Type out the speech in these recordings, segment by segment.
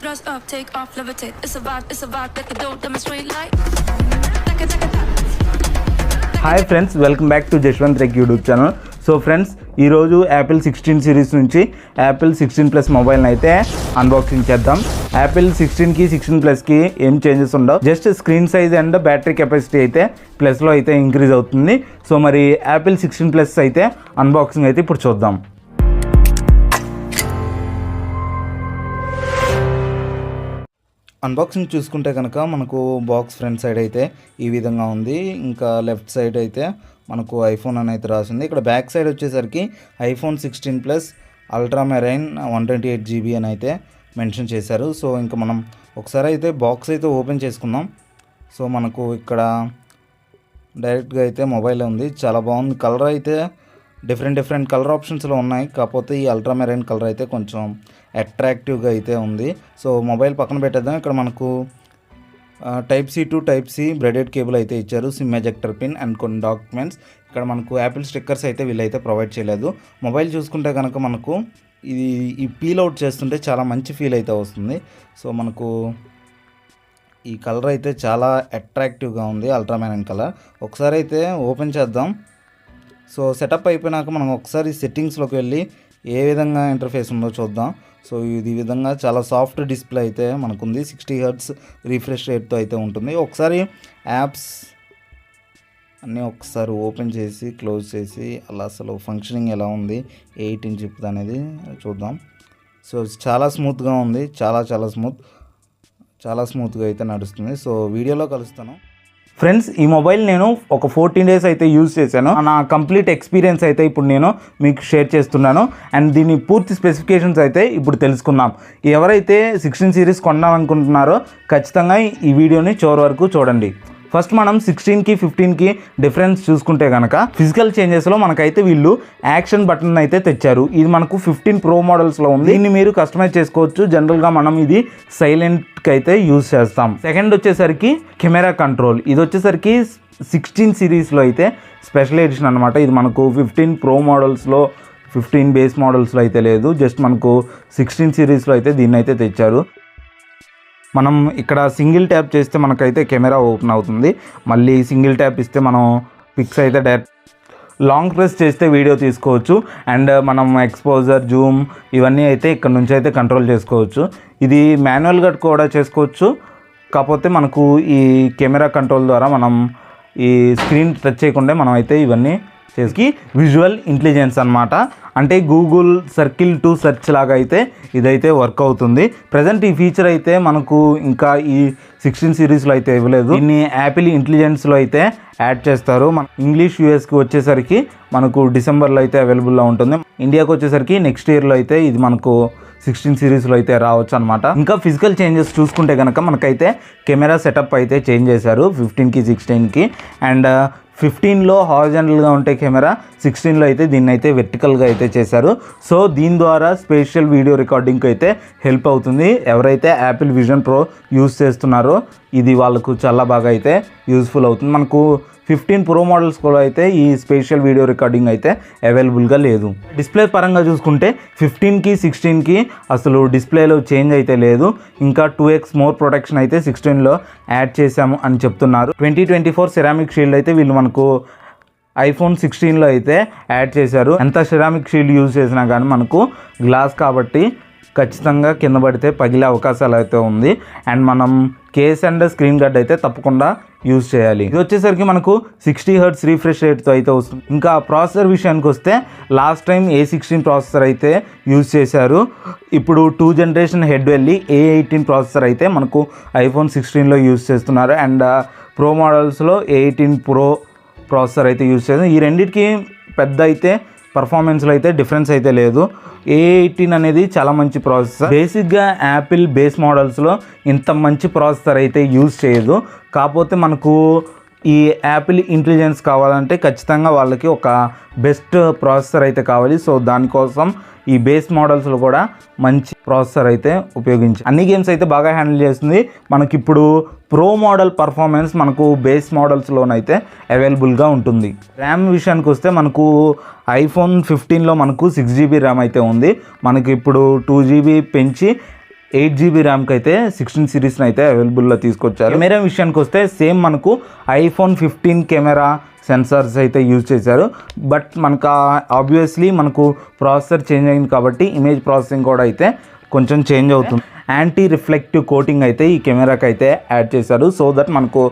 Thrust up, take off, levitate. It's a vibe that could do demonstrate like. Hi friends, welcome back to Jashwanth tech YouTube channel. So friends, ఈరోజు Apple 16 series నుంచి Apple 16 plus మొబైల్ని అయితే unboxing చేద్దాం. Apple 16కి 16 ప్లస్కి ఏం changes ఉండవు, just screen size and battery capacity అయితే ప్లస్లో అయితే ఇంక్రీజ్ అవుతుంది. సో మరి యాపిల్ 16 ప్లస్ అయితే అన్బాక్సింగ్ అయితే ఇప్పుడు చూద్దాం. అన్బాక్సింగ్ చూసుకుంటే కనుక మనకు బాక్స్ ఫ్రంట్ సైడ్ అయితే ఈ విధంగా ఉంది. ఇంకా లెఫ్ట్ సైడ్ అయితే మనకు ఐఫోన్ అని అయితే రాసింది. ఇక్కడ బ్యాక్ సైడ్ వచ్చేసరికి iPhone 16 plus ultra marine 128 GB అని అయితే మెన్షన్ చేశారు. సో ఇంకా మనం ఒకసారి అయితే బాక్స్ అయితే ఓపెన్ చేసుకుందాం. సో మనకు ఇక్కడ డైరెక్ట్గా అయితే మొబైల్ ఉంది, చాలా బాగుంది. కలర్ అయితే డిఫరెంట్ కలర్ ఆప్షన్స్లో ఉన్నాయి, కాకపోతే ఈ అల్ట్రా మెరైన్ కలర్ అయితే కొంచెం అట్రాక్టివ్గా అయితే ఉంది. సో మొబైల్ పక్కన పెట్టేద్దాం. ఇక్కడ మనకు type C to type C braided cable అయితే ఇచ్చారు, సిమ్ ఎజెక్టర్ పిన్ అండ్ కొన్ని డాక్యుమెంట్స్. ఇక్కడ మనకు యాపిల్ స్టిక్కర్స్ అయితే వీళ్ళైతే ప్రొవైడ్ చేయలేదు. మొబైల్ చూసుకుంటే కనుక మనకు ఈ పీల్ అవుట్ చేస్తుంటే చాలా మంచి ఫీల్ అయితే వస్తుంది. సో మనకు ఈ కలర్ అయితే చాలా అట్రాక్టివ్గా ఉంది, అల్ట్రా మెరైన్ కలర్. ఒకసారి అయితే ఓపెన్ చేద్దాం. సో సెటప్ అయిపోయినాక మనం ఒకసారి సెట్టింగ్స్లోకి వెళ్ళి ఏ విధంగా ఇంటర్ఫేస్ ఉందో చూద్దాం. సో ఇది విధంగా చాలా సాఫ్ట్ డిస్ప్లే అయితే మనకుంది, 60 Hz రిఫ్రెష్ రేట్తో అయితే ఉంటుంది. ఒకసారి యాప్స్ అన్నీ ఒకసారి ఓపెన్ చేసి క్లోజ్ చేసి అలా అసలు ఫంక్షనింగ్ ఎలా ఉంది, 8 ఇంచ్ చిప్ అనేది చూద్దాం. సో చాలా స్మూత్గా ఉంది, చాలా స్మూత్గా అయితే నడుస్తుంది. సో వీడియోలో కలుస్తాను. ఫ్రెండ్స్, ఈ మొబైల్ నేను ఒక 14 డేస్ అయితే యూజ్ చేశాను. నా కంప్లీట్ ఎక్స్పీరియన్స్ అయితే ఇప్పుడు నేను మీకు షేర్ చేస్తున్నాను. అండ్ దీని పూర్తి స్పెసిఫికేషన్స్ అయితే ఇప్పుడు తెలుసుకుందాం. ఎవరైతే 16 సిరీస్ కొనాలనుకుంటున్నారో ఖచ్చితంగా ఈ వీడియోని చివరి వరకు చూడండి. ఫస్ట్ మనం 16కి 15కి డిఫరెన్స్ చూసుకుంటే కనుక ఫిజికల్ చేంజెస్లో మనకైతే వీళ్ళు యాక్షన్ బటన్ అయితే తెచ్చారు. ఇది మనకు 15 Pro మోడల్స్లో ఉంది. దీన్ని మీరు కస్టమైజ్ చేసుకోవచ్చు. జనరల్గా మనం ఇది సైలెంట్కి అయితే యూజ్ చేస్తాం. సెకండ్ వచ్చేసరికి కెమెరా కంట్రోల్. ఇది వచ్చేసరికి 16 సిరీస్లో అయితే స్పెషల్ ఎడిషన్ అనమాట. ఇది మనకు 15 Pro మోడల్స్లో 15 బేస్ మోడల్స్లో అయితే లేదు, జస్ట్ మనకు 16 సిరీస్లో అయితే దీన్ని అయితే తెచ్చారు. మనం ఇక్కడ సింగిల్ ట్యాప్ చేస్తే మనకైతే కెమెరా ఓపెన్ అవుతుంది. మళ్ళీ సింగిల్ ట్యాప్ ఇస్తే మనం పిక్స్ అయితే డైరెక్ట్, లాంగ్ ప్రెస్ చేస్తే వీడియో తీసుకోవచ్చు. అండ్ మనం ఎక్స్పోజర్, జూమ్ ఇవన్నీ అయితే ఇక్కడ నుంచి అయితే కంట్రోల్ చేసుకోవచ్చు. ఇది మాన్యువల్గా కూడా చేసుకోవచ్చు, కాకపోతే మనకు ఈ కెమెరా కంట్రోల్ ద్వారా మనం ఈ స్క్రీన్ టచ్ చేయకుండా మనం అయితే ఇవన్నీ చేసి విజువల్ ఇంటెలిజెన్స్ అనమాట. అంటే గూగుల్ సర్కిల్ టు సెర్చ్ లాగా అయితే ఇదైతే వర్క్ అవుతుంది. ప్రజెంట్ ఈ ఫీచర్ అయితే మనకు ఇంకా ఈ 16 సిరీస్లో అయితే ఇవ్వలేదు. దీన్ని యాపిల్ ఇంటెలిజెన్స్లో అయితే యాడ్ చేస్తారు. మన ఇంగ్లీష్ యూఎస్కి వచ్చేసరికి మనకు డిసెంబర్లో అయితే అవైలబుల్లో ఉంటుంది. ఇండియాకి వచ్చేసరికి నెక్స్ట్ ఇయర్లో అయితే ఇది మనకు 16 సిరీస్లో అయితే రావచ్చు అనమాట. ఇంకా ఫిజికల్ చేంజెస్ చూసుకుంటే కనుక మనకైతే కెమెరా సెటప్ అయితే చేంజ్ చేశారు 15కి 16కి. అండ్ 15లో హారిజాంటల్గా ఉంటే కెమెరా, 16లో అయితే దీన్ని అయితే వెర్టికల్గా అయితే చేశారు. సో దీని ద్వారా స్పెషల్ వీడియో రికార్డింగ్కి అయితే హెల్ప్ అవుతుంది. ఎవరైతే యాపిల్ విజన్ ప్రో యూజ్ చేస్తున్నారో ఇది వాళ్ళకు చాలా బాగా అయితే యూజ్ఫుల్ అవుతుంది. మనకు 15 Pro మోడల్స్ కూడా అయితే ఈ స్పెషల్ వీడియో రికార్డింగ్ అయితే అవైలబుల్గా లేదు. డిస్ప్లే పరంగా చూసుకుంటే 15కి 16కి అసలు డిస్ప్లేలో చేంజ్ అయితే లేదు. ఇంకా 2x మోర్ ప్రొటెక్షన్ అయితే 16లో యాడ్ చేశాము అని చెప్తున్నారు. 2024 సెరామిక్ షీల్డ్ అయితే వీళ్ళు మనకు ఐఫోన్ 16లో అయితే యాడ్ చేశారు. ఎంత సెరామిక్ షీల్డ్ యూజ్ చేసినా కానీ మనకు గ్లాస్ కాబట్టి ఖచ్చితంగా కింద పడితే పగిలే అవకాశాలు అయితే ఉంది. అండ్ మనం కేస్ అండ్ స్క్రీన్ గార్డ్ అయితే తప్పకుండా యూజ్ చేయాలి. ఇది వచ్చేసరికి మనకు 60 Hz రిఫ్రెష్ రేట్తో అయితే వస్తుంది. ఇంకా ప్రాసెసర్ విషయానికి వస్తే లాస్ట్ టైం A16 ప్రాసెసర్ అయితే యూజ్ చేశారు. ఇప్పుడు 2 జనరేషన్ హెడ్ వెళ్ళి A18 ప్రాసెసర్ అయితే మనకు ఐఫోన్ 16లో యూజ్ చేస్తున్నారు. అండ్ ప్రో మోడల్స్లో A18 Pro ప్రాసెసర్ అయితే యూజ్ చేస్తారు. ఈ రెండింటికి పెద్ద అయితే పర్ఫార్మెన్స్లో అయితే డిఫరెన్స్ అయితే లేదు. A18 అనేది చాలా మంచి ప్రాసెసర్. బేసిక్గా యాపిల్ బేస్ మోడల్స్లో ఇంత మంచి ప్రాసెసర్ అయితే యూజ్ చేయదు. కాకపోతే మనకు ఈ యాపిల్ ఇంటెలిజెన్స్ కావాలంటే ఖచ్చితంగా వాళ్ళకి ఒక బెస్ట్ ప్రాసెసర్ అయితే కావాలి. సో దానికోసం ఈ బేస్ మోడల్స్లో కూడా మంచి ప్రాసెసర్ అయితే ఉపయోగించి అన్ని గేమ్స్ అయితే బాగా హ్యాండిల్ చేస్తుంది. మనకి ఇప్పుడు ప్రో మోడల్ పర్ఫార్మెన్స్ మనకు బేస్ మోడల్స్లోనైతే అవైలబుల్గా ఉంటుంది. ర్యామ్ విషయానికి వస్తే మనకు ఐఫోన్ 15లో మనకు 6GB ర్యామ్ అయితే ఉంది. మనకి ఇప్పుడు 2GB పెంచి 8GB ర్యామ్కి అయితే 16 సిరీస్ని అయితే అవైలబుల్లో తీసుకొచ్చారు. కెమెరా విషయానికి వస్తే సేమ్ మనకు ఐఫోన్ 15 కెమెరా సెన్సార్స్ అయితే యూజ్ చేశారు. బట్ మనకు ఆబ్వియస్లీ మనకు ప్రాసెసర్ చేంజ్ అయింది కాబట్టి ఇమేజ్ ప్రాసెసింగ్ కూడా అయితే కొంచెం చేంజ్ అవుతుంది. యాంటీ రిఫ్లెక్టివ్ కోటింగ్ అయితే ఈ కెమెరాకి అయితే యాడ్ చేశారు. సో దట్ మనకు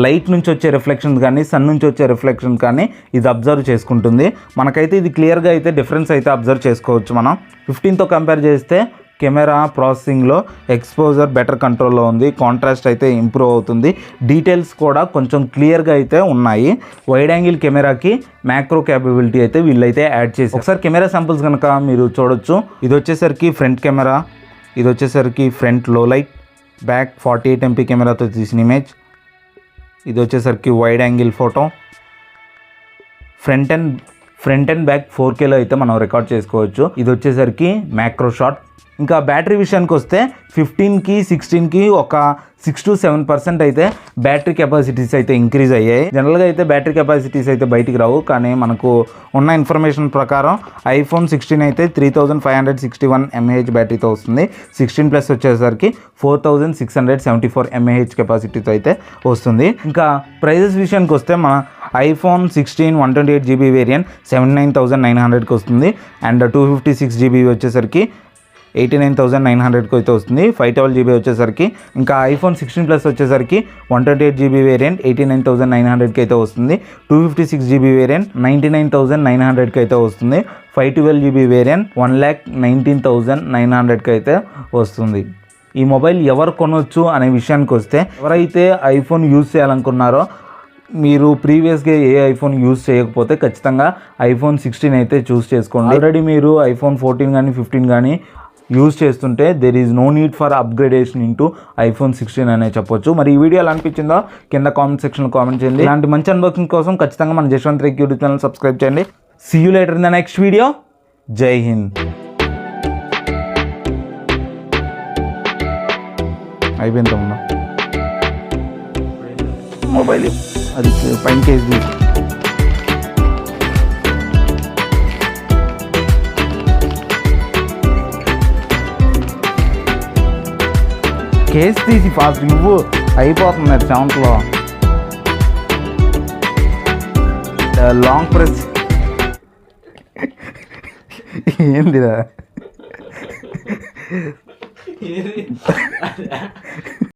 లైట్ నుంచి వచ్చే రిఫ్లెక్షన్స్ కానీ సన్ నుంచి వచ్చే రిఫ్లెక్షన్ కానీ ఇది అబ్జర్వ్ చేసుకుంటుంది. మనకైతే ఇది క్లియర్గా అయితే డిఫరెన్స్ అయితే అబ్జర్వ్ చేసుకోవచ్చు. మనం 15తో కంపేర్ చేస్తే కెమెరా ప్రాసెసింగ్లో ఎక్స్పోజర్ బెటర్ కంట్రోల్లో ఉంది. కాంట్రాస్ట్ అయితే ఇంప్రూవ్ అవుతుంది. డీటెయిల్స్ కూడా కొంచెం క్లియర్గా అయితే ఉన్నాయి. వైడ్ యాంగిల్ కెమెరాకి మ్యాక్రో క్యాపబిలిటీ అయితే వీళ్ళైతే యాడ్ చేసి ఒకసారి కెమెరా శాంపుల్స్ కనుక మీరు చూడొచ్చు. ఇది వచ్చేసరికి ఫ్రంట్ కెమెరా, ఇది వచ్చేసరికి ఫ్రంట్ లో లైట్, బ్యాక్ 48MP కెమెరాతో తీసిన ఇమేజ్, ఇది వచ్చేసరికి wide angle photo, front and back 4Kలో అయితే మనం రికార్డ్ చేసుకోవచ్చు. ఇది వచ్చేసరికి మ్యాక్రో షాట్. ఇంకా బ్యాటరీ విషయానికి వస్తే 15కి 16కి ఒక 6 to 7% అయితే బ్యాటరీ కెపాసిటీస్ అయితే ఇంక్రీజ్ అయ్యాయి. జనరల్గా అయితే బ్యాటరీ కెపాసిటీస్ అయితే బయటికి రావు, కానీ మనకు ఉన్న ఇన్ఫర్మేషన్ ప్రకారం ఐఫోన్ 16 అయితే 3561 mAh బ్యాటరీతో వస్తుంది. 16 Plus వచ్చేసరికి 4674 mAh కెపాసిటీతో అయితే వస్తుంది. ఇంకా ప్రైజెస్ విషయానికి వస్తే మన ఐఫోన్ 16 128GB వేరియంట్ 79,900కి వస్తుంది. అండ్ 256GB వచ్చేసరికి 89,900కి అయితే వస్తుంది. 512GB వచ్చేసరికి. ఇంకా ఐఫోన్ 16 Plus వచ్చేసరికి 128GB వేరియంట్ 89,900కి అయితే వస్తుంది. 256GB వేరియంట్ 99,900కి అయితే వస్తుంది. 512GB వేరియంట్ 1,19,900కి అయితే వస్తుంది. ఈ మొబైల్ ఎవరు కొనవచ్చు అనే విషయానికి వస్తే, ఎవరైతే ఐఫోన్ యూజ్ చేయాలనుకున్నారో, మీరు ప్రీవియస్గా ఏ ఐఫోన్ యూజ్ చేయకపోతే ఖచ్చితంగా ఐఫోన్ 16 అయితే చూస్ చేసుకోండి. ఆల్రెడీ మీరు ఐఫోన్ 14 కానీ 15 కానీ యూజ్ చేస్తుంటే there is no need for upgradation into iPhone 16 అనే చెప్పొచ్చు. మరి ఈ వీడియో ఎలా అనిపించిందో కింద కామెంట్ సెక్షన్లో కామెంట్ చేయండి. ఇలాంటి మంచి అన్బాక్సింగ్ కోసం ఖచ్చితంగా మన జశ్వంత్ రేక్ యూట్యూబ్ ఛానల్ సబ్స్క్రైబ్ చేయండి. See you later in the next video. జై హింద్. అయిపోయింది తమ్ముడు మొబైల్ అది పైన కేసు తీసి కేసు తీసి ఫాస్ట్ నువ్వు అయిపోతుంది సౌండ్లో లాంగ్ ప్రెస్ ఏందిరా